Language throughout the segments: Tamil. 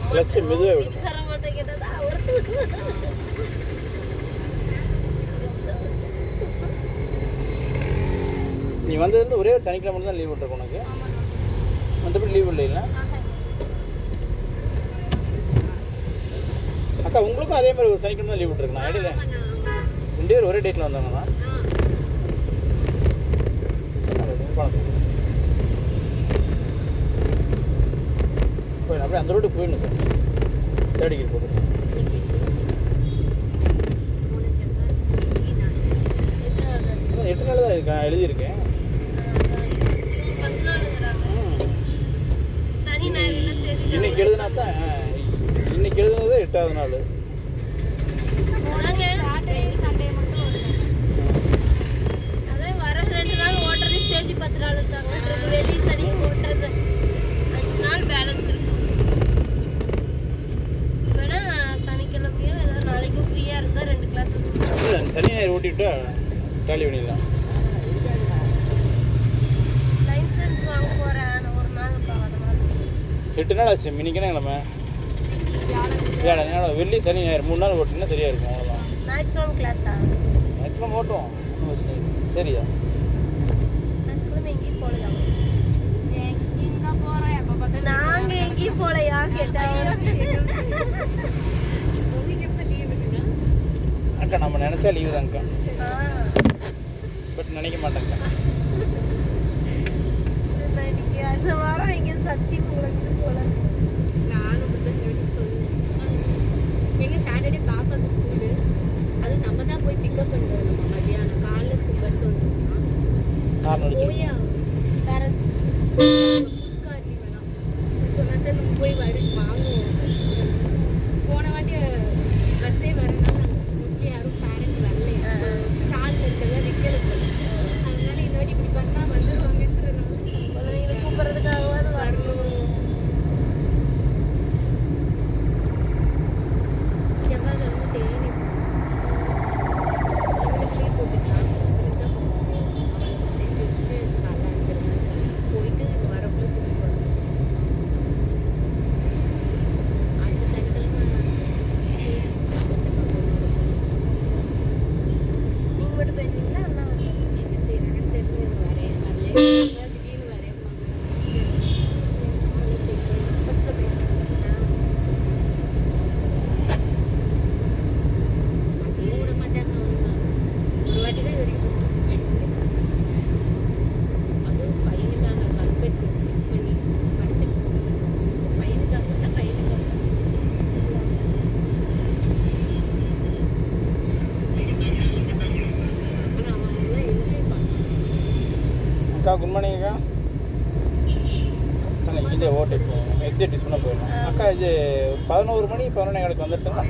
கிளச்சு மெதுவாக விடும். நீ வந்ததுலேருந்து ஒரே ஒரு சனிக்கிழமை மட்டும் தான் லீவ் விட்டுருக்கோம் உனக்கு, மற்றபடி லீவ் இல்லைங்களா? அக்கா உங்களுக்கும் அதே மாதிரி ஒரு சனிக்கிழமை தான் லீவ் விட்டுருக்கேன் இடையில. 2 பேர் ஒரே டேட்டில் வந்தாங்கண்ணா. போயிடும் அப்படியே அந்த ரோட்டுக்கு போயிடணும் சார். தேடிக்கிட்டு போட்டு 8 நாள் தான் இருக்கேன் எழுதியிருக்கேன். இன்னைக்கு எழுதுனா தான், இன்னைக்கு எழுதுனது 8வது நாள். வர 2 நாள் ஓட்டுறதே சேர்த்து 10 நாள் இருக்காங்க. வெளி சனி ஓட்டுறது 5 நாள் பேலன்ஸ் இருக்கு. வேணா சனிக்கிழமையோ ஏதாவது நாளைக்கும் ஃப்ரீயாக இருந்தால் 2 கிளாஸ் இல்லை சனி ஞாயிறு ஓட்டிவிட்டா காலி பண்ணிடலாம். லைசன்ஸ் வாங்க போகிறேன் ஒரு நாள் வர மாதிரி. 8 நாள் ஆச்சு. மினிக்கான கிழமை வியாழன் வெள்ளி சனி ஞாயிறு 3 நாள் ஓட்டினா சரியாக இருக்கும். அவ்வளோதான். ஞாயிற்றுக்கிழமை கிளாஸா? ஞாயிற்றுக்கிழமை ஓட்டுவோம், ஒன்றும் பிரச்சனை இல்லை. சரியா? ஞாயிற்றுக்கிழமை எங்கேயும் போகலையா? நாங்கள் எங்கேயும் போகலையா கேட்டாங்க. அக்கா நம்ம நினச்சா லீவு தான்க்கா, பட் நினைக்க மாட்டேங்க்கா. சரி இன்னைக்கு அந்த வாரம் இங்கே சத்தி போலக்கு போல நானும் சொன்னேன். எங்கள் சாட்டர்டே பாப்பாக்கு ஸ்கூலு, அதுவும் நம்ம தான் போய் பிக்கப் பண்ணிட்டு வரணும். மதியானம் காலைல ஸ்கூல் பஸ் வந்துருக்கோம். போய் பேரண்ட்ஸ் ஃபுட்கார்ட்லி வேணாம் சொன்னாக்க நம்ம போய் வாங்குவோம். போன வாட்டி பஸ்ஸே வரனால நாங்கள் மோஸ்ட்லி யாரும் பேரண்ட் வரல. ஸ்டாலில் இருக்கிறதா விற்கல போல. அதனால இந்த வாட்டி இப்படி பண்ணால் வந்துடுவாங்கன்றதுனால குழந்தைங்களை கூப்பிட்றதுக்காகவாது வரணும். செவ்வாய்க்கிழமை தேனி இவனுக்கு லீவ் போட்டுக்கலாம். இவனுக்கு தான் அவனுக்கு செஞ்சு வச்சுட்டு காலைல 5:30 மணிக்கு போயிட்டு இங்கே வரக்குள்ள திரும்பி வரணும். அடுத்த சனிக்கிழமை நீங்கள் மட்டும் போயிருக்கீங்களா? அண்ணா என்ன செய்யறாங்கன்னு தெரியல. இவங்க வரல திடீர்னு வரேம்மா. பஸ்ஸில் போயிருக்கீங்க? அதையும் விட மாட்டாங்க. அவ்வளோதான் ஒரு வாட்டி தான் இது வரைக்கும் ஃபஸ்ட்டு. அதுவும் பையனுக்காக கர்ப்பத்தை ஸ்கிப் பண்ணி படுத்துட்டு பையனுக்காக தான் பையனுக்காக. ஆனால் அவன் நல்லா என்ஜாய் பண்ணான். அக்கா குட் மார்னிங் அக்கா. இல்லை ஓட்டு இப்போ எக்ஸிட் யூஸ் பண்ண போயிடலாம். அக்கா இது 11 மணி 11:15 வந்துட்டுங்களா?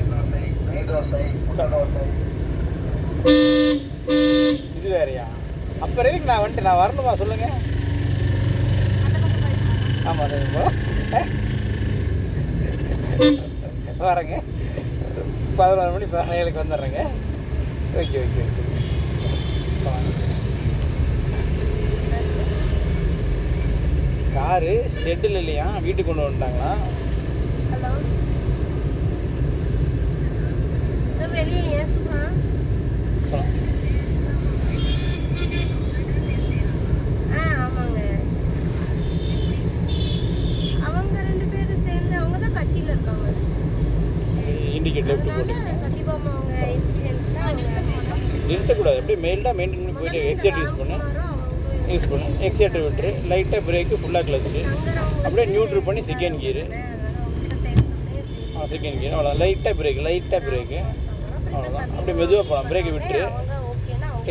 இது வேறையா? அப்புறம் எதுக்கு நான் வந்துட்டு நான் வரணுமா சொல்லுங்கள்? ஆமாம் வரேங்க. 11 மணி 11:15 வந்துடுறேங்க. Okay okay okay. Car shuttle இல்லையா, வீட்டுக்கு கொண்டு வந்துட்டாங்களா? ஹலோ, வெளியே ஏன் சும்மா? ஆமாங்க. அவங்க 2 பேரும் சேர்ந்து அவங்க தான் கட்சியில் இருக்காங்க. இண்டிகேட் லெஃப்ட் போட்டு சத்யபாமா அவங்க இன்ஃப்ளூயன்ஸில் நிறுத்தக்கூடாது. அப்படியே மெயில்டாக மெயின்டைன் பண்ணி போயிட்டு எக்ஸைட் யூஸ் பண்ணு. எக்ஸைட்டை விட்டுரு. லைட்டாக பிரேக்கு ஃபுல்லாக கிளச்சு அப்படியே நியூட்ரல் பண்ணி செகண்ட் கியரு. செகண்ட் கியர் அவ்வளோ. லைட்டாக பிரேக்கு அவ்வளோதான். அப்படியே மெதுவாக போகலாம். பிரேக்கை விட்டுரு.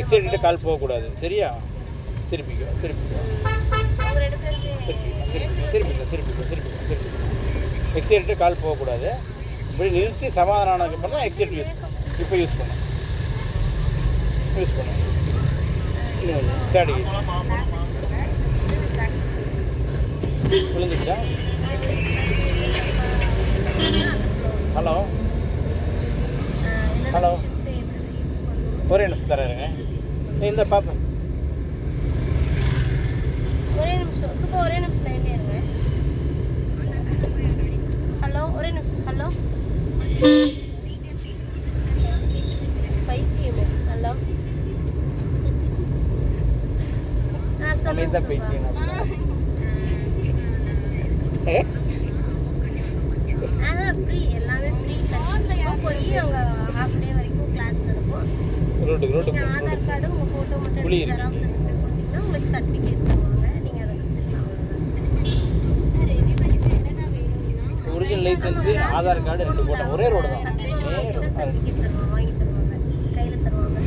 எக்ஸைட்டு கால் போகக்கூடாது. சரியா? திருப்பிக்கோ எக்ஸைட்டு கால் போகக்கூடாது. இப்படி நிறுத்தி சமாதானம் ஆனதுக்கப்புறம் தான் எக்ஸைட் இப்போ யூஸ் பண்ணு. தேடி விழுந்துச்சா? ஹலோ ஹலோ, ஒரே நிமிஷம் தரேங்க. இந்த பார்ப்பேன். ஒரே நிமிஷம் சும்மா ஒரே நிமிஷம் லைன்லேயே இருங்க. ஹலோ பைத்தியம் ஹலோ சொல்லுங்க பைத்தியம் ஃப்ரீ எல்லாமே ஃப்ரீ போய் அவங்க ஹாஃப் டே வரைக்கும் கிளாஸ் நடக்கும் நீங்கள் ஆதார் கார்டு உங்கள் ஃபோட்டோ மட்டும் ஜெராக்ஸ் எடுத்து கொடுத்தீங்கன்னா உங்களுக்கு சர்டிஃபிகேட் தருவாங்க நீங்கள் அதை கற்றுக்கலாம் original licence Aadhaar card 2 photo ஒரே ரோடு தான் சர்டிஃபிகேட் தருவாங்க வாங்கி தருவாங்க கையில் தருவாங்க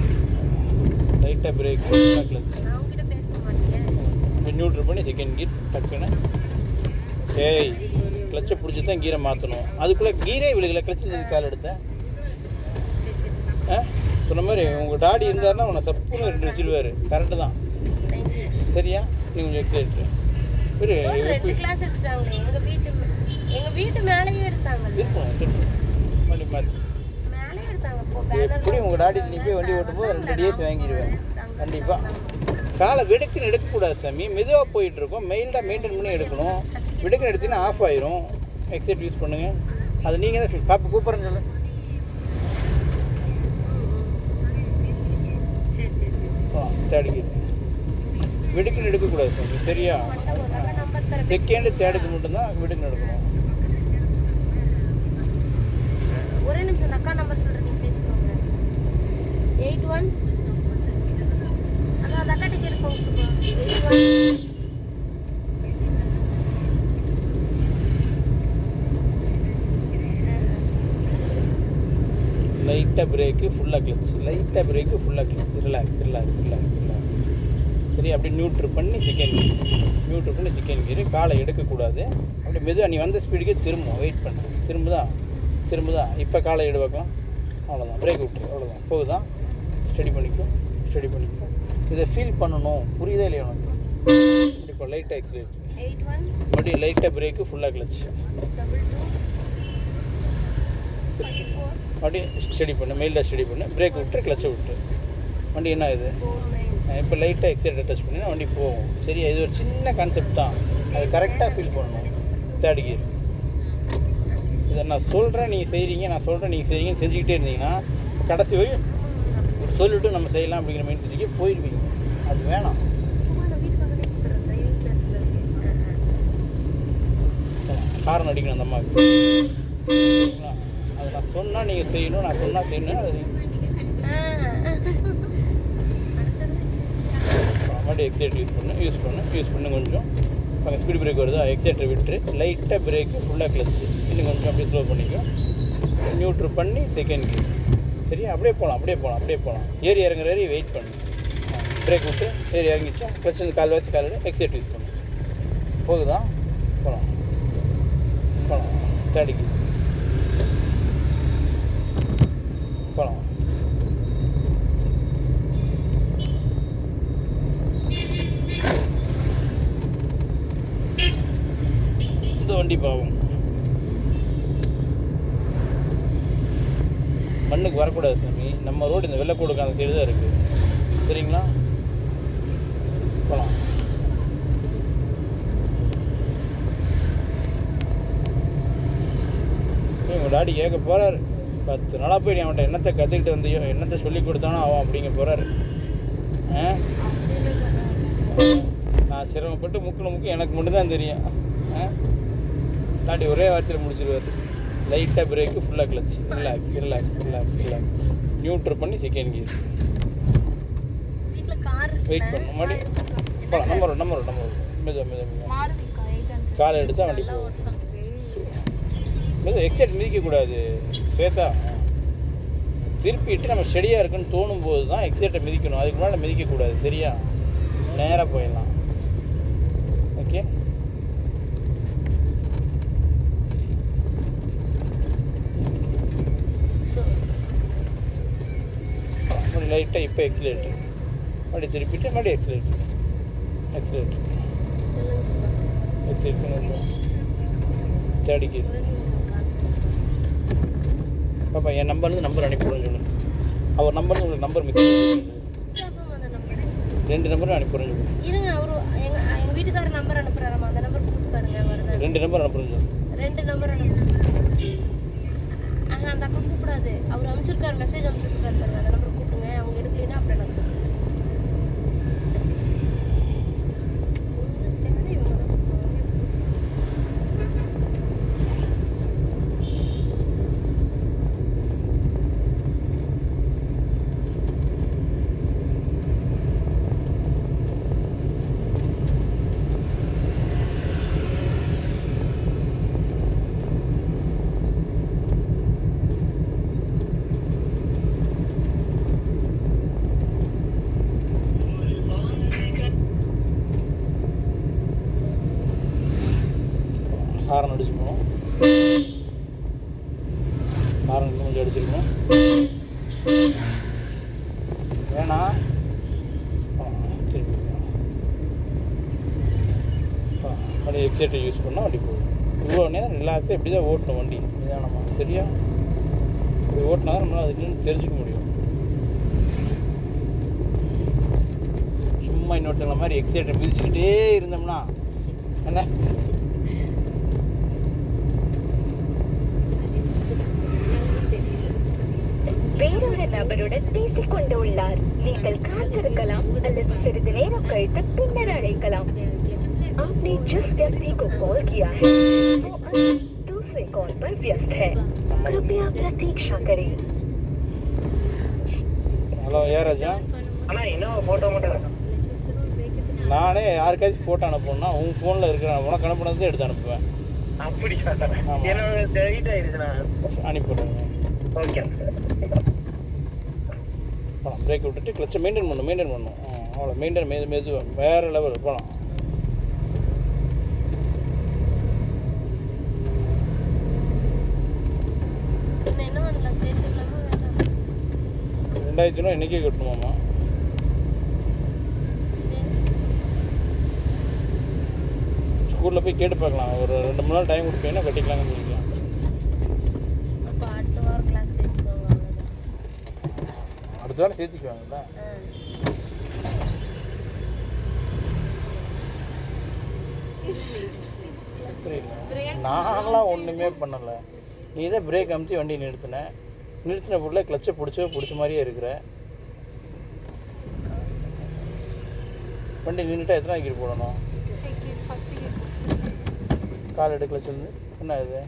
லைட்டாக பிரேக் கிளச் அவங்ககிட்ட பேச மாட்டீங்க நியூட்ரல் பண்ணி செகண்ட் கீர் டக்குன்னு ஏய் கிளச்சை பிடிச்சி தான் கீரை மாற்றணும் அதுக்குள்ளே கீரே விழுகலை கிளச்சு கால் எடுத்தேன் சொன்ன மாதிரி உங்கள் டாடி இருந்தாருன்னா உன்னை சப்புன்னு 2 வச்சிருவார் கரெக்டு தான் சரியா நீ கொஞ்சம் எக்ஸைட்டு கிளாஸ் எடுத்துட்டாங்களே எங்கள் வீட்டு மேலேயே எடுத்தாங்க வண்டி மாற்றி மேலே எடுத்தாங்க எப்படி உங்கள் டாடி நீ போய் வண்டி ஓட்டும் போது 2 டேஸ் வாங்கிடுவேன் கண்டிப்பாக காலை வெடுக்குன்னு எடுக்கக்கூடாது சாமி மெதுவாக போயிட்டுருக்கோம் மெயில்டாக மெயின்டைன் பண்ணி எடுக்கணும் வெடுக்குன்னு எடுத்தீங்கன்னா ஆஃப் ஆயிரும் எக்ஸைட் யூஸ் பண்ணுங்கள் அது நீங்கள் தான் பாப்பா கூப்பிட்றேன்னு சொல்லு தேடிக்கு வெடுக்குன்னு எடுக்கக்கூடாது சாமி சரியா செகண்டு தேடுக்கு மட்டும்தான் வெடுக்குன்னு எடுக்கணும் ஒரே நிமிஷம் அக்கா நம்பர் சொல்கிறேன் நீங்கள் பேசிக்கோங்க 81 அதான் அக்கா டிக்கெட் போக சொல்லுவாங்க 81 லைட்டாக பிரேக்கு ஃபுல்லாக கிளச் லைட்டாக பிரேக்கு ஃபுல்லாக கிளச் ரிலாக்ஸ் சரி அப்படியே நியூட்ரு பண்ணி செகண்ட் கீரு காலை எடுக்கக்கூடாது அப்படியே மெதுவாக நீ வந்த ஸ்பீடுக்கே திரும்பும் வெயிட் பண்ணு திரும்புதா இப்போ காலை எடு வைக்கலாம் அவ்வளோதான் பிரேக் விட்டுரு அவ்வளோதான் போகுதான் ஸ்டடி பண்ணிக்கும் இதை ஃபீல் பண்ணணும் புரியுதா இல்லையா உனக்கு இப்போ லைட்டாக எக்ஸலேட் மறுபடியும் லைட்டாக பிரேக்கு ஃபுல்லாக கிளச் அப்படியே ஸ்டடி பண்ணு மெயில்டாக ஸ்டடி பண்ணு பிரேக் விட்டு கிளச்சை விட்டு வண்டி என்ன இது இப்போ லைட்டாக எக்ஸைட்டை டச் பண்ணினா வண்டி போகும் சரியா இது ஒரு சின்ன கான்செப்ட் தான் அது கரெக்டாக ஃபீல் பண்ணணும் தேர்ட் கியர் இதை நான் சொல்கிறேன் நீங்கள் செய்கிறீங்க செய்கிறீங்கன்னு செஞ்சுக்கிட்டே இருந்தீங்கன்னா கடைசி வரையும் சொல்லிவிட்டு நம்ம செய்யலாம் அப்படிங்கிற மைண்ட் செட்டுக்கே போயிடுவீங்க அது வேணாம் காரணம் அடிக்கணும் அந்த அம்மாவுக்கு சரிங்களா அதை நான் சொன்னால் நீங்கள் செய்யணும் நான் சொன்னால் செய்யணும் அது மறுபடியும் எக்ஸைட்டர் யூஸ் பண்ணு கொஞ்சம் அங்கே ஸ்பீட் பிரேக் வருதா எக்ஸைட்டர் விட்டுரு லைட்டாக பிரேக்கு ஃபுல்லாக கிளச்சு இன்னும் கொஞ்சம் அப்படியே ஸ்லோ பண்ணிக்கும் நியூட்ரு பண்ணி செகண்ட் கீர் சரியா அப்படியே போகலாம் ஏறி இறங்குற ஏறி வெயிட் பண்ணு பிரேக் விட்டு ஏறி இறங்கிச்சோம் கிளச்சு கால் எக்ஸைட்டர் யூஸ் பண்ணு போகுதா போகலாம் தேடிக்கு போகலாம் வண்டி பாவம் மண்ணுக்கு வரக்கூடாது சாமி நம்ம ரோடு இந்த வெள்ளைக்கூடுக்கு அந்த சைடு தான் இருக்குது சரிங்களா போகலாம் உங்கள் டாடி கேட்க போகிறாரு 10 நாளாக போய் அவன்கிட்ட என்னத்தை கற்றுக்கிட்டு வந்தியோ என்னத்தை சொல்லி கொடுத்தானோ அவன் அப்படிங்க போகிறாரு நான் சிரமப்பட்டு முக்கு எனக்கு மட்டும்தான் தெரியும் டாடி ஒரே வார்த்தையில் முடிச்சிருவார் லைட்டாக பிரேக்கு ஃபுல்லாக கிளச் ரிலாக்ஸ் நியூட்ரு பண்ணி செகண்ட் கியர் வெயிட் பண்ணணும் மறுபடியும் போகலாம் நம்பர் மெதுவாக காலை எடுத்தால் வண்டி போகும் மெதுவாக எக்ஸைட் மிதிக்கக்கூடாது ஸ்வேதா திருப்பிட்டு நம்ம ஸ்டெடியாக இருக்குன்னு தோணும் போது தான் எக்ஸைட்டை மிதிக்கணும் அதுக்கு முன்னாடி மிதிக்கக்கூடாது சரியா நேராக போயிடலாம் ஓகே லைட்டாக இப்போ எக்ஸிலேட்டர் மறுபடியும் திருப்பிட்டு மறுபடியும் எக்ஸிலேட்டர் கொஞ்சம் தேடிக்கு பாப்பா என் நம்பர் அனுப்பிவிடுன்னு சொல்லு அவர் நம்பர் உங்களுக்கு நம்பர் மெசேஜ் 2 நம்பரும் அனுப்பிவிடுன்னு சொல்லு இருங்க அவரு எங்கள் வீட்டுக்காரர் நம்பர் அனுப்புகிறாராமா அந்த நம்பர் கொடுத்து பாருங்க வருது 2 நம்பர் அனுப்புறேன்னு சொல்லு 2 நம்பர் அனுப்புகிறேன் அந்த அக்கா கூப்பிடாது. அவர் அனுப்பிச்சிருக்காரு, மெசேஜ் அனுப்பிச்சிருக்காரு பாருங்க, அந்த நம்பர் கூப்பிடுங்க. அவங்க எடுக்கலைன்னா அப்புறம் எனக்கு தேவை இவங்க தான் கூப்பிடுவாங்க. ஹாரன் அடிச்சுக்கணும். ஹாரன் இன்னும் கொஞ்சம் அடிச்சிருக்கணும். வேணாம் திருப்பி வண்டி எக்ஸைட்டை யூஸ் பண்ணால் வண்டி போகும். இவ்வளோ நேரம் ரிலாக்ஸாக இப்படி தான் ஓட்டணும் வண்டி நிதானமா. சரியா? இப்படி ஓட்டினா தான் நம்மளால் அதுக்குன்னு தெரிஞ்சுக்க முடியும். சும்மா இன்னொருத்தங்கள மாதிரி எக்ஸைட்டை மிதிச்சுக்கிட்டே இருந்தோம்னா என்ன வேறொரு நபருடன் பேசிக் கொண்டு உள்ளார். நீங்கள் காத்திருக்கலாம் அல்லது சிறிது நேரம் கழித்து பின்னர் அழைக்கலாம். आपने जिस व्यक्ति को कॉल किया है वो अभी दूसरे कॉल पर व्यस्त है. कृपया प्रतीक्षा करें. ஹலோ ஏராஜா, அண்ணா என்ன ஃபோட்டோ மட்டும் நானே யாருக்காச்சும் ஃபோட்டோ அனுப்பணும்னா உங்கள் ஃபோனில் இருக்கிற உனக்கு அனுப்புனதை எடுத்து அனுப்புவேன். அப்படியா? ஆமாம். என்னோட டெலிட் ஆயிடுச்சுண்ணா. அனுப்பிவிடுங்க. ஓகே. போகலாம். பிரேக் விட்டுட்டு கிளச்சை மெயின்டைன் பண்ணணும். அவ்வளோ மெயின்டைன் மெதுவாக வேறு லெவல் போகலாம். என்ன பண்ணலாம், சேர்த்துக்கலாமா வேண்டாம்? 2000 ரூபா இன்றைக்கே கட்டணுமாம்மா? சரி, ஸ்கூலில் போய் கேட்டு பார்க்கலாம். ஒரு 2 3 நாள் டைம் கொடுப்பீங்கன்னா கட்டிக்கலாம்னு சொல்லிக்கலாம். அப்போ அடுத்த வாரம் கிளாஸ் சேர்த்துக்கோங்க, அவ்வளோதான். அடுத்த வாரம் சேர்த்துக்குவாங்கல்ல. புரியல. நான்லாம் ஒன்றுமே பண்ணலை. நீ தான் பிரேக் அமுத்தி வண்டி நிறுத்தின பொருளை கிளச்சை பிடிச்ச மாதிரியே இருக்கிற. வண்டி நின்றுட்டா எத்தனை கீர் போடணும்? கால் எடு கிளச்சிருந்து. என்ன இது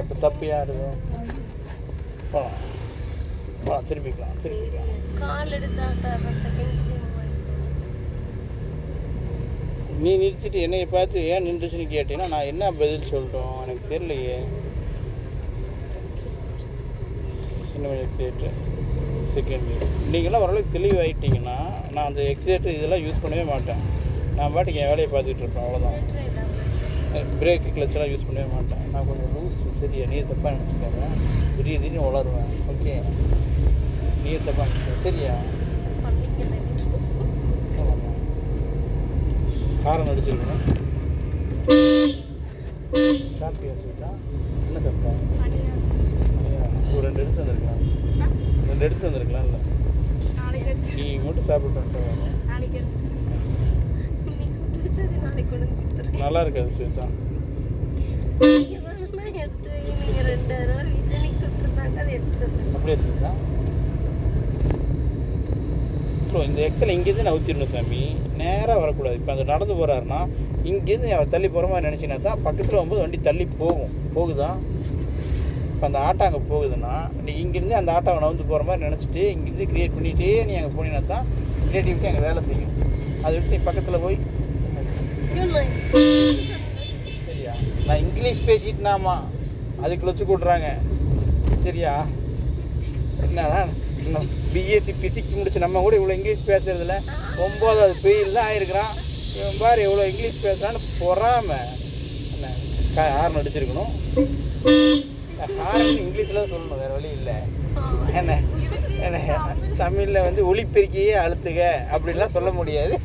இப்போ தப்பு யாருது? போகலாம் திருப்பிக்கலாம். கால் எடுத்தாக்க செகண்ட் நீ நிறுத்திட்டு என்னையை பார்த்து ஏன் நின்றுச்சுன்னு கேட்டீங்கன்னா நான் என்ன பதில் சொல்லிட்டோம் எனக்கு தெரியலையே. இன்னும் கொஞ்சம் கேட்டு செகண்ட் இயர் நீங்களாம் ஓரளவுக்கு தெளிவாகிட்டீங்கன்னா நான் அந்த எக்ஸைட்டர் இதெல்லாம் யூஸ் பண்ணவே மாட்டேன். நான் பாட்டுக்கு என் வேலையை பார்த்துக்கிட்டு இருப்பேன், அவ்வளோதான். பிரேக்கு கிளச்செல்லாம் யூஸ் பண்ணவே மாட்டேன். நான் கொஞ்சம் லூஸ். சரியா? நீ தப்பாக நினச்சிக்காங்க. திடீர்னு வளருவேன். ஓகே, நீ தப்பாக நினச்சிக்க. சரியா? ஹாரன் அடிச்சிருக்கணும். ஸ்டாப் பேசிட்டா என்ன தப்பா? ஒரு 2 எடுத்து வந்திருக்கலாம். 2 எடுத்து வந்திருக்கலாம். இல்லை நீ மட்டும் சாப்பிட்டு நல்லா இருக்காது ஸ்வேதா. அப்படியே ஸ்வேதா. ஸோ இந்த எக்ஸல் இங்கேருந்து நான் ஊற்றிடணும் சாமி. நேராக வரக்கூடாது. இப்போ அந்த நடந்து போகிறாருன்னா இங்கேருந்து அவர் தள்ளி போகிற மாதிரி நினச்சினா தான் பக்கத்தில் வரும்போது வண்டி தள்ளி போகுதா? இப்போ அந்த ஆட்டோ அங்கே போகுதுன்னா நீ இங்கேருந்து அந்த ஆட்டோவை நவுந்து போகிற மாதிரி நினச்சிட்டு இங்கேருந்து க்ரியேட் பண்ணிகிட்டே நீ அங்கே போனீங்கன்னா தான் க்ரியேட்டிவிட்டி அங்கே வேலை செய்யும். அதை விட்டு நீ பக்கத்தில் போய் சரியா? நான் இங்கிலீஷ் பேசிட்டுனாமா அதுக்கு வச்சு கூட்டுறாங்க. சரியா? என்னடா பிஎஸ்சி ஃபிசிக்ஸ் முடிச்சு நம்ம கூட இவ்வளோ இங்கிலீஷ் பேசுறதில்ல. 9வது ஃபெயில் தான் ஆகிருக்கிறான். இவன் பாரு எவ்வளோ இங்கிலீஷ் பேசுகிறான்னு பொறாம. என்ன ஹாரன் அடிச்சிருக்கணும். ஹாரன் இங்கிலீஷில் தான் சொல்லணும், வேறு வழி இல்லை. என்ன தமிழில் வந்து ஒலிபெருக்கியே அழுத்துக அப்படின்லாம் சொல்ல முடியாது.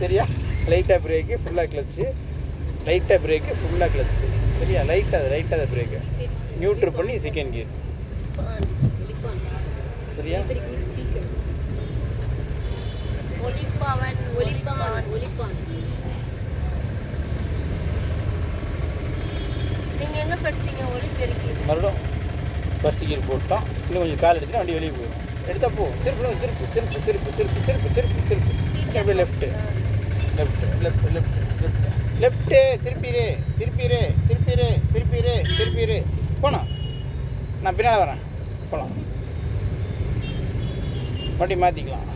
சரியா? லைட்டாக பிரேக்கு, ஃபுல்லாக கிளச்சு. லைட்டாக பிரேக்கு, ஃபுல்லாக கிளச்சு. சரியா? லைட்டாக பிரேக்கு நியூட்ரு பண்ணி செகண்ட் கியர். சரியா? நீங்க எங்க படிச்சீங்க? ஒலிபெருக்கி மறுபடியும் ஃபஸ்ட் கியர் போட்டோம், இன்னும் கொஞ்சம் கால் எடுத்துட்டு வண்டி வெளியே போயிடும். எடுத்தால் போ, திருப்பு திருப்பு திருப்பு திருப்பு திருப்பு திருப்பு திருப்பு திருப்பு அப்படியே left left left left left left திருப்பிடு திருப்பிடு திருப்பிடு திருப்பிடு திருப்பிடு போனோம். நான் பின்னால் வரேன், போகலாம். வண்டி மாற்றிக்கலாம்,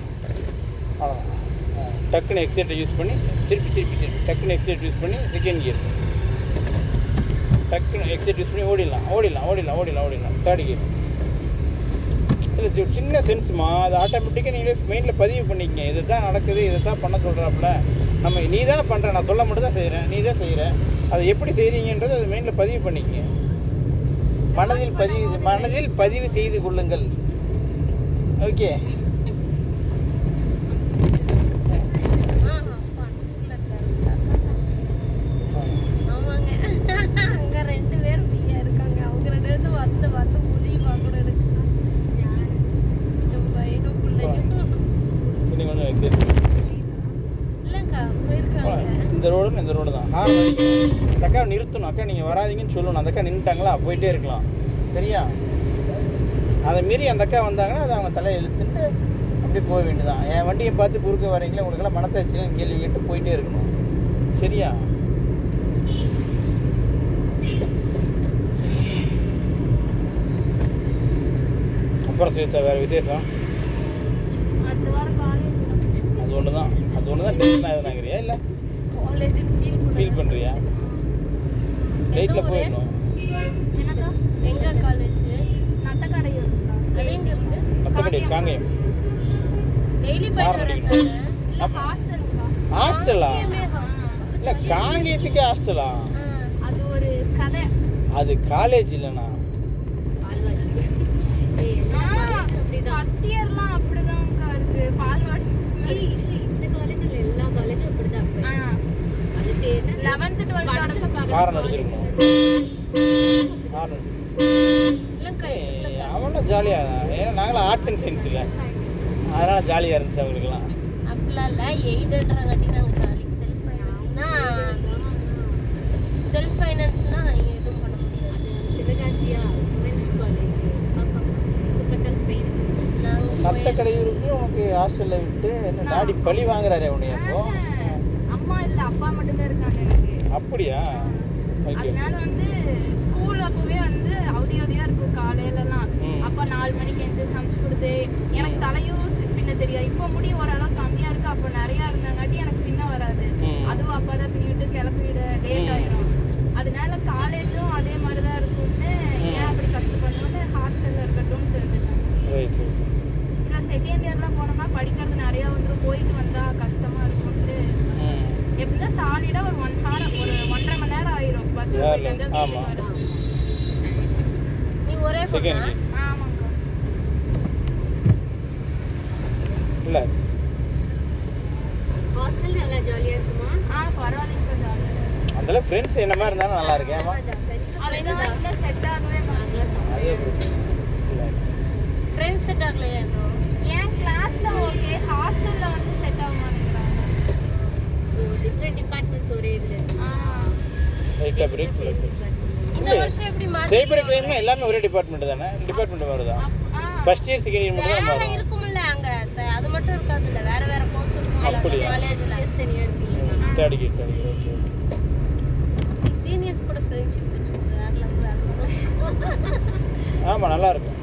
அவ்வளோதான். டக்குன்னு எக்ஸைட்டை யூஸ் பண்ணி திருப்பி திருப்பி திருப்பி டக்குன்னு எக்ஸைட் யூஸ் பண்ணி செகண்ட் கியர் டக்குன்னு எக்ஸைட் யூஸ் பண்ணி ஓடிடலாம் ஓடிடலாம் ஓடிடலாம் ஓடிடலாம் ஓடிடலாம் தேர்ட் கியர். இல்லை சின்ன சென்ஸுமா, அது ஆட்டோமேட்டிக்காக நீங்களே மைண்டில் பதிவு பண்ணிக்கங்க. இது தான் நடக்குது, இதை தான் பண்ண சொல்கிறாப்புல. நம்ம நீ தானே பண்ணுற, நான் சொல்ல மட்டும் தான் செய்கிறேன், நீ தான் செய்கிற. அதை எப்படி செய்கிறீங்கன்றது அது மைண்டில் பதிவு பண்ணிக்கங்க. மனதில் பதிவு செய்து கொள்ளுங்கள். ஓகே. ஆமாங்க, அங்கே 2 பேர் ஃப்ரீயாக இருக்காங்க. அவங்க 2 பேரும் வந்து வந்து உதவி பார்க்கணும் எனக்கு. என் பையனும் பிள்ளையும் இன்னும் கொஞ்சம் எக்ஸைட் இல்லைக்கா போயிருக்காங்க. இந்த ரோடு தான். ஹார்ன் அடிக்கணும். அந்த அக்கா நிறுத்தணும், அக்கா நீங்கள் வராதீங்கன்னு சொல்லணும். அந்த அக்கா நின்றுட்டாங்களா, போயிட்டே இருக்கலாம். சரியா? அதை மீறி அந்த அக்கா வந்தாங்கன்னா அதை அவங்க தலையை இழுத்துட்டு அப்படியே போக வேண்டியதான். என் வண்டியை பார்த்து குறுக்க வரீங்களே, உங்களுக்கெல்லாம் மனசாட்சின்னு கேள்வி கேட்டு போயிட்டே இருக்கணும். சரியா? அப்புறம் சேர்த்தா வேறு விசேஷம் அடுத்த வாரம் காலேஜ் அது ஒன்று தான் டென்ஷன் ஆகுதுனாங்கிறியா, இல்லை காலேஜ் ஃபீல் பண்ணுறியா? ரைட்டில் போயிடணும். என்னக்கா எங்க காலேஜ்? நத்தக்கடையூர் அது எங்க இருக்கு? மற்றபடி காங்கேயம் டெய்லி போயிட்டு வரேன். இல்லை ஹாஸ்டலுக்கா ஹாஸ்டலா? இல்லை காங்கேயத்துக்கே ஹாஸ்டலா? அது ஒரு கதை. அது காலேஜ் இல்லைண்ணா. ஃபர்ஸ்ட் இயர்லாம் அப்படிதான்க்கா இருக்கு. பால்வாடி இந்த காலேஜ்ல எல்லா காலேஜும் அப்படிதான். அதுக்கு 11th 12th காரணம் அடிச்சிருக்கணும். காரணம் இல்லைக்கா அவனும் ஜாலியாக, ஏன்னா நாங்களும் ஆர்ட்ஸ் அண்ட் சயின்ஸ் இல்லை, அதனால் ஜாலியாக இருந்துச்சு அவங்களுக்குலாம். அப்படிலாம் இல்லை, எய்டுன்றாங்காட்டி நாங்கள் காலேஜ் செல்ஃப் ஃபைனான்ஸ்னா எதுவும் பண்ண முடியாது. அது சிவகாசியா உமன்ஸ் காலேஜ் பக்கத்தில் ஸ்பெயின் வச்சிருக்கோம். மற்ற கடைகளுக்கு உனக்கு ஹாஸ்டலில் விட்டு என்ன டாடி பழி வாங்குறாரு உன்னைய? அப்போ அம்மா இல்ல அப்பா மட்டும் தான் இருக்காங்க எனக்கு. அப்படியா? ஓகே. அதனால வந்து ஸ்கூல் அப்பவே வந்து அவதியா இருக்கும் காலையிலலாம். அப்பா 4 மணிக்கு எந்திரிச்சு சமைச்சு கொடுத்து எனக்கு தலையும் பின்ன தெரியாது. இப்போ முடி ஓரளவு கம்மியா இருக்கு, அப்போ நிறைய இருந்தாங்காட்டி எனக்கு பின்ன வராது. அதுவும் அப்பா தான் பின்னி விட்டு கிளப்பி விட லேட் ஆயிடும். அதனால காலேஜும் அதே மாதிரி தான் இருக்கும்னு ஏன் அப்படி கஷ்டப்படணும்னு ஹாஸ்டல்ல இருக்கட்டும்னு தெரிஞ்சுட்டேன். ரைட். இல்லை செகண்ட் இயர்லாம் போனோம்னா படிக்கிறது நிறையா வந்துடும், போயிட்டு வந்தா கஷ்டமா இருக்கும்ட்டு எப்படின்னா சாலிடா ஒரு 1 hour ஒரு 1.5 மணி நேரம் ஆயிரும் பஸ் போயிட்டு வந்து ஆமா. நீ ஒரே செகண்ட் பொண்ணா? ஆமாங்கக்கா. ரிலாக்ஸ். ஹாஸ்டல் நல்லா ஜாலியா இருக்குமா? பரவாயில்லைங்க ஜாலியாக. அதெல்லாம் ஃப்ரெண்ட்ஸ் என்ன மாதிரி இருந்தாலும் நல்லா இருக்கேன். அதுதான் செட் ஆகவே மாட்டேங்குது. அதே ரிலாக்ஸ். ஃப்ரெண்ட்ஸ் செட் ஆகலையா? என் கிளாஸ்ல ஓகே, ஹாஸ்டல்ல வந்து செட் ஆக மாட்டேங்கிறாங்க. டிஃப்ரெண்ட் டிபார்ட்மெண்ட்ஸ் ஒரே இதுல இருக்கு. ரைட்டாக பிரேக். இந்த வருஷம் எப்படி சைபர் கிரைம்னா எல்லாமே ஒரே டிபார்ட்மெண்ட் தானே? டிபார்ட்மெண்ட் வருதா? ஃபர்ஸ்ட் இயர் செகண்ட் இயர் மட்டும் தான் வேற மாறும். இருக்கும்ல அங்க? அது மட்டும் இருக்காது இல்ல, வேற வேற கோர்ஸ் இருக்கும். அப்படியா? காலேஜ்ல தனியா இருக்கு. Third year okay okay. நீ சீனியர்ஸ் கூட ஃப்ரெண்ட்ஷிப் வச்சுக்கோ. வேற லெவல்ல ஆமாம், நல்லா இருக்கும்.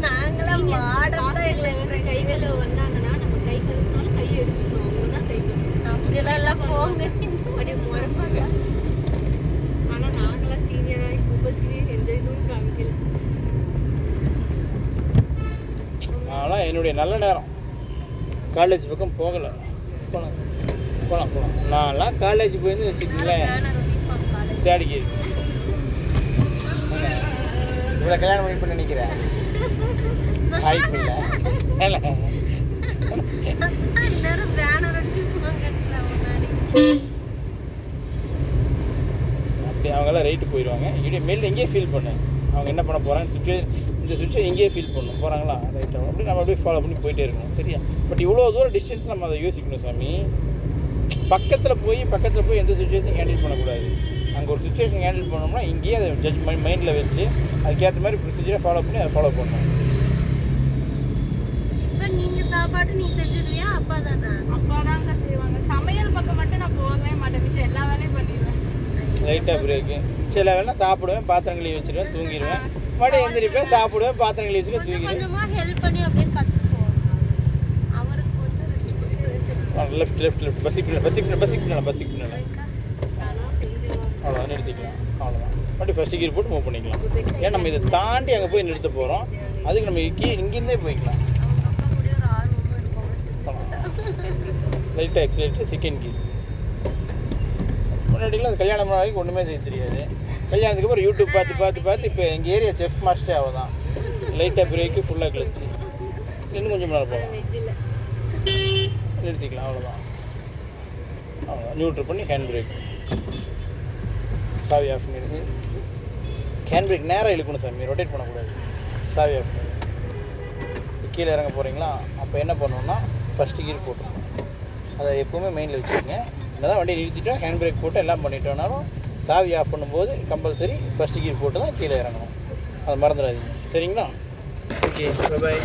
நாங்களாம் மாடர்னா இல்ல, கைகள் வந்தாங்கன்னா நம்ம கை கழுவினாலும் கையை எடுத்துக்கணும். அவங்க தான் கை கழுவணும். அப்படிலாம் எல்லாம் போங்க. அப்படியே முறப்பாங்க. ஆனா நாங்களாம் சீனியராக சூப்பர் சீனியர் எந்த இதுவும் காமிக்கல. அதெல்லாம் என்னுடைய நல்ல நேரம். காலேஜ் பக்கம் போகலை. போகலாம் போகலாம் போகலாம். நான்லாம் காலேஜ் போயிருந்து வச்சுக்கோங்களேன், காலேஜ் தேடிக்கு இவ்வளோ கல்யாணம் பண்ணி நினைக்கிறேன். வாய்ப்பு இல்லை. எல்லாரும் பேனர் அடிப்பாங்க முன்னாடி. அப்படி அவங்கெல்லாம் ரைட்டு போயிடுவாங்க. மேலே எங்கேயே ஃபீல் பண்ணு அவங்க என்ன பண்ண போகிறாங்க. இந்த சுச்சுவேஷன் எங்கேயே ஃபீல் பண்ணணும். போகிறாங்களா ரைட்டாக அப்படி நம்ம அப்படியே ஃபாலோ பண்ணி போயிட்டே இருக்கணும். சரியா? பட் இவ்வளோ தூரம் டிஸ்டன்ஸ் நம்ம அதை யோசிக்கணும் சாமி. பக்கத்தில் போய் எந்த சுச்சுவேஷன் ஹேண்டில் பண்ணக்கூடாது. அங்கே ஒரு சுச்சுவேஷன் ஹேண்டில் பண்ணோம்னா இங்கேயே அதை ஜட்ஜ் மைண்டில் வச்சு அதுக்கேற்ற மாதிரி ப்ரொசீஜரை ஃபாலோ பண்ணி அதை ஃபாலோ பண்ணணும். இப்போ நீங்கள் சாப்பாடு நீ செஞ்சிருவியா அப்பா தானே? அப்பா தாங்க செய்வாங்க. சமையல் பக்கம் மட்டும் நான் போகவே மாட்டேன், மிச்சம் எல்லா வேலையும் பண்ணிடுவேன். லைட்டாக பிரேக்கு. சில வேலை சாப்பிடுவேன், பாத்திரம் கழுவி வச்சுருவேன், தூங்கிடுவேன். மறுபடியும் எழுந்திரிப்பேன், சாப்பிடுவேன், பாத்திரம் கழுவி வச்சுட்டு கொஞ்சம் தூங்கிடுவேன். கொஞ்சமாக ஹெல்ப் பண்ணி அப்படியே கற்றுக்குவோம். அவருக்கு கொஞ்சம் ரெஸ்ட் கொடுத்து லெஃப்ட் பசிக்கு அவ்வளோதான் நிறுத்திக்கலாம். அவ்வளோதான் மறுபடியும் ஃபஸ்ட்டு கீர் போட்டு மூவ் பண்ணிக்கலாம். ஏன்னா நம்ம இதை தாண்டி அங்கே போய் நிறுத்த போகிறோம். அதுக்கு நம்ம இங்கேருந்தே போய்க்கலாம். அவங்க அப்பா கூட ஒரு 6 மூமெண்ட் லைட்டாக எக்ஸலேட்டர் செகண்ட் கீர். முன்னாடிலாம் அது கல்யாணம் வரைக்கும் ஒன்றுமே செய்ய தெரியாது. கல்யாணத்துக்கு அப்புறம் யூடியூப் பார்த்து இப்போ எங்கள் ஏரியா செஃப் மாஸ்டரே அவதான். லைட்டாக பிரேக்கு ஃபுல்லாக கிளச்சு இன்னும் கொஞ்சம் நேரம் போகலாம். வெஜ்ஜில் நிறுத்திக்கலாம். அவ்வளோதான் நியூட்ரல் பண்ணி ஹேண்ட் பிரேக் சாவி ஆஃப் பண்ணிடுது. ஹேண்ட் பிரேக் நேராக இழுக்கணும் சாமி, ரொட்டேட் பண்ணக்கூடாது. சாவி ஆஃப் பண்ணி கீழே இறங்க போகிறீங்களா, அப்போ என்ன பண்ணணும்னா ஃபஸ்ட்டு கீர் போட்டுருணும். அதை எப்போவுமே மெயினில் வச்சுக்கோங்க. என்னதான் வண்டியை நிறுத்திட்டோம், ஹேண்ட் பிரேக் போட்டு எல்லாம் பண்ணிட்டோம்னாலும் சாவி ஆஃப் பண்ணும்போது கம்பல்சரி ஃபஸ்ட்டு கீர் போட்டு தான் கீழே இறங்கணும். அதை மறந்துடாதீங்க. சரிங்களா? ஓகே, பாய்.